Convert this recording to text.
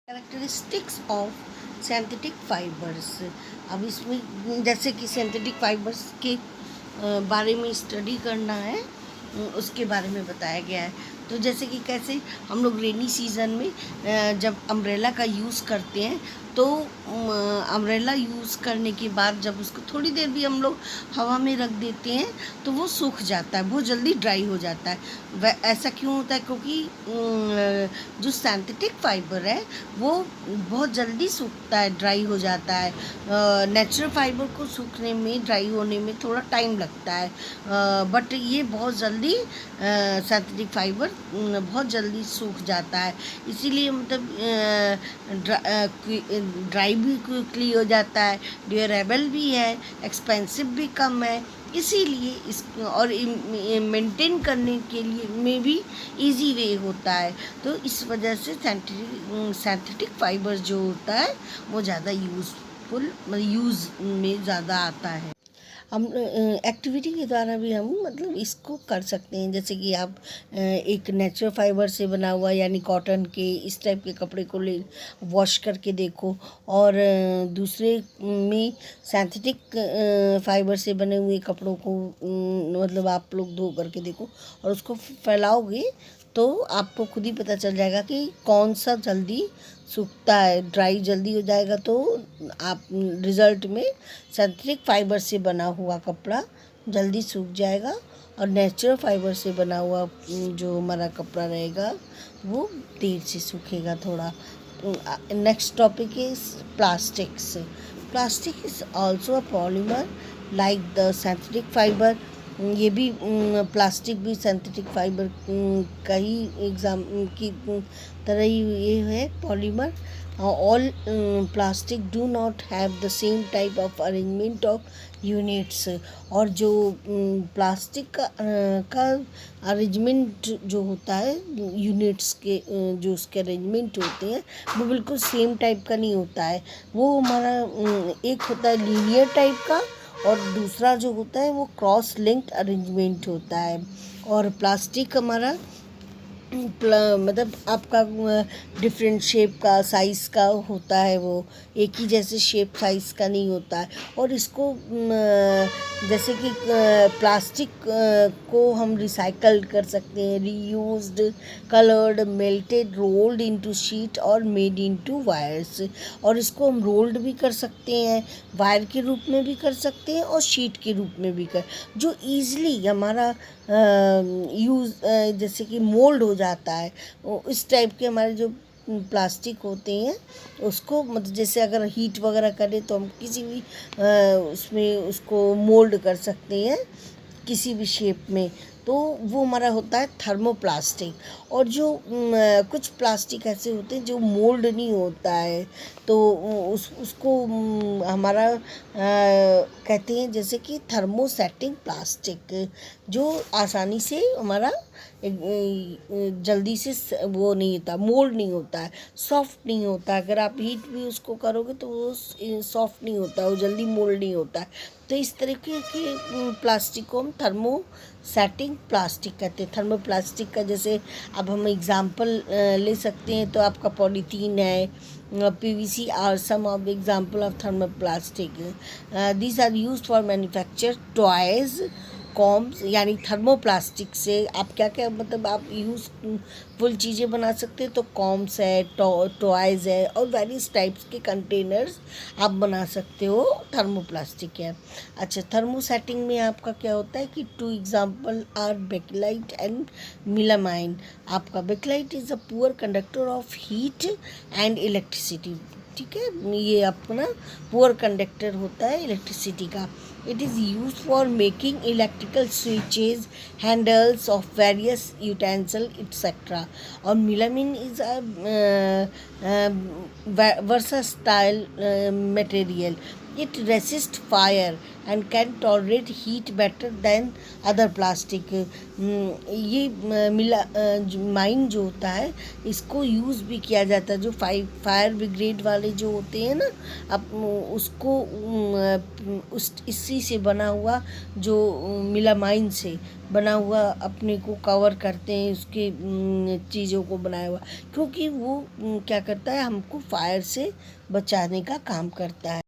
Characteristics of synthetic fibres. अब इसमें जैसे कि सिंथेटिक फाइबर्स के बारे में स्टडी करना है, उसके बारे में बताया गया है। तो जैसे कि कैसे हम लोग रेनी सीज़न में जब अम्ब्रेला का यूज़ करते हैं तो अम्ब्रेला यूज़ करने के बाद जब उसको थोड़ी देर भी हम लोग हवा में रख देते हैं तो वो सूख जाता है, बहुत जल्दी ड्राई हो जाता है। ऐसा क्यों होता है? क्योंकि जो सिंथेटिक फाइबर है वो बहुत जल्दी सूखता है, ड्राई हो जाता है। नेचुरल फाइबर को सूखने में, ड्राई होने में थोड़ा टाइम लगता है, बट ये बहुत जल्दी सिंथेटिक फाइबर बहुत जल्दी सूख जाता है। इसीलिए मतलब ड्राई भी क्विकली हो जाता है, ड्यूरेबल भी है, एक्सपेंसिव भी कम है। इसीलिए इस और मेंटेन करने के लिए में भी इजी वे होता है। तो इस वजह से सिंथेटिक फाइबर जो होता है वो ज़्यादा यूज़फुल, यूज़ में ज़्यादा आता है। हम एक्टिविटी के द्वारा भी हम मतलब इसको कर सकते हैं। जैसे कि आप एक नेचुरल फाइबर से बना हुआ यानी कॉटन के इस टाइप के कपड़े को ले वॉश करके देखो, और दूसरे में सिंथेटिक फाइबर से बने हुए कपड़ों को मतलब आप लोग धो करके देखो और उसको फैलाओगे तो आपको खुद ही पता चल जाएगा कि कौन सा जल्दी सूखता है, ड्राई जल्दी हो जाएगा। तो आप रिज़ल्ट में सिंथेटिक फाइबर से बना हुआ कपड़ा जल्दी सूख जाएगा और नेचुरल फाइबर से बना हुआ जो हमारा कपड़ा रहेगा वो देर से सूखेगा थोड़ा। Next topic is plastics. Plastic is also a polymer like the synthetic fibre. ये भी प्लास्टिक भी सिंथेटिक फाइबर का ही एग्जाम की तरह ही ये है, polymer. All plastic do not have the same type of arrangement of units. और जो प्लास्टिक का अरेंजमेंट जो होता है यूनिट्स के, जो उसके अरेंजमेंट होते हैं वो बिल्कुल सेम टाइप का नहीं होता है। वो हमारा एक होता है लीनियर टाइप का और दूसरा जो होता है वो क्रॉस लिंक्ड अरेंजमेंट होता है। और प्लास्टिक हमारा मतलब आपका डिफरेंट शेप का, साइज़ का होता है, वो एक ही जैसे शेप साइज़ का नहीं होता है। और इसको जैसे कि प्लास्टिक को हम रिसाइकल कर सकते हैं, reused, coloured, melted, rolled into sheet और मेड इनटू वायर्स। और इसको हम रोल्ड भी कर सकते हैं, वायर के रूप में भी कर सकते हैं और शीट के रूप में भी जो ईज़िली हमारा यूज़ जैसे कि मोल्ड हो जाता है। इस टाइप के हमारे जो प्लास्टिक होते हैं उसको मतलब जैसे अगर हीट वगैरह करें तो हम किसी भी उसमें उसको मोल्ड कर सकते हैं किसी भी शेप में। तो वो हमारा होता है थर्मोप्लास्टिक। और जो कुछ प्लास्टिक ऐसे होते हैं जो मोल्ड नहीं होता है तो उसको हमारा कहते हैं जैसे कि थर्मोसेटिंग प्लास्टिक, जो आसानी से हमारा जल्दी से वो नहीं होता, मोल्ड नहीं होता है, सॉफ्ट नहीं होता। अगर आप हीट भी उसको करोगे तो वो सॉफ्ट नहीं होता, वो जल्दी मोल्ड नहीं होता है। तो इस तरीके के प्लास्टिक को हम थर्मोसेटिंग प्लास्टिक कहते हैं। थर्मोप्लास्टिक का जैसे अब हम एग्ज़ाम्पल ले सकते हैं तो आपका पॉलीथीन है, PVC are some of example of thermoplastic. These are used for manufacture toys, combs. यानी थर्मोप्लास्टिक से आप क्या क्या मतलब आप यूज़फुल चीज़ें बना सकते हैं। तो कॉम्स है, टॉयज़ है और वेरियस टाइप्स के कंटेनर्स आप बना सकते हो, थर्मोप्लास्टिक है। अच्छा, थर्मोसेटिंग में आपका क्या होता है कि two example are bakelite and melamine. आपका bakelite is a poor conductor of heat and electricity. ठीक है, ये अपना पुअर कंडक्टर होता है इलेक्ट्रिसिटी का। It is used for making electrical switches, handles of various utensils, etc. और melamine is a versatile material. It resists fire and can tolerate heat better than other plastic. ये mine जो होता है इसको use भी किया जाता है, जो फायर ब्रिगेड वाले जो होते हैं ना, अब उसको उस इसी से बना हुआ जो मिलामाइन से बना हुआ अपने को कवर करते हैं, उसके चीज़ों को बनाया हुआ, क्योंकि वो क्या करता है, हमको फायर से बचाने का काम करता है।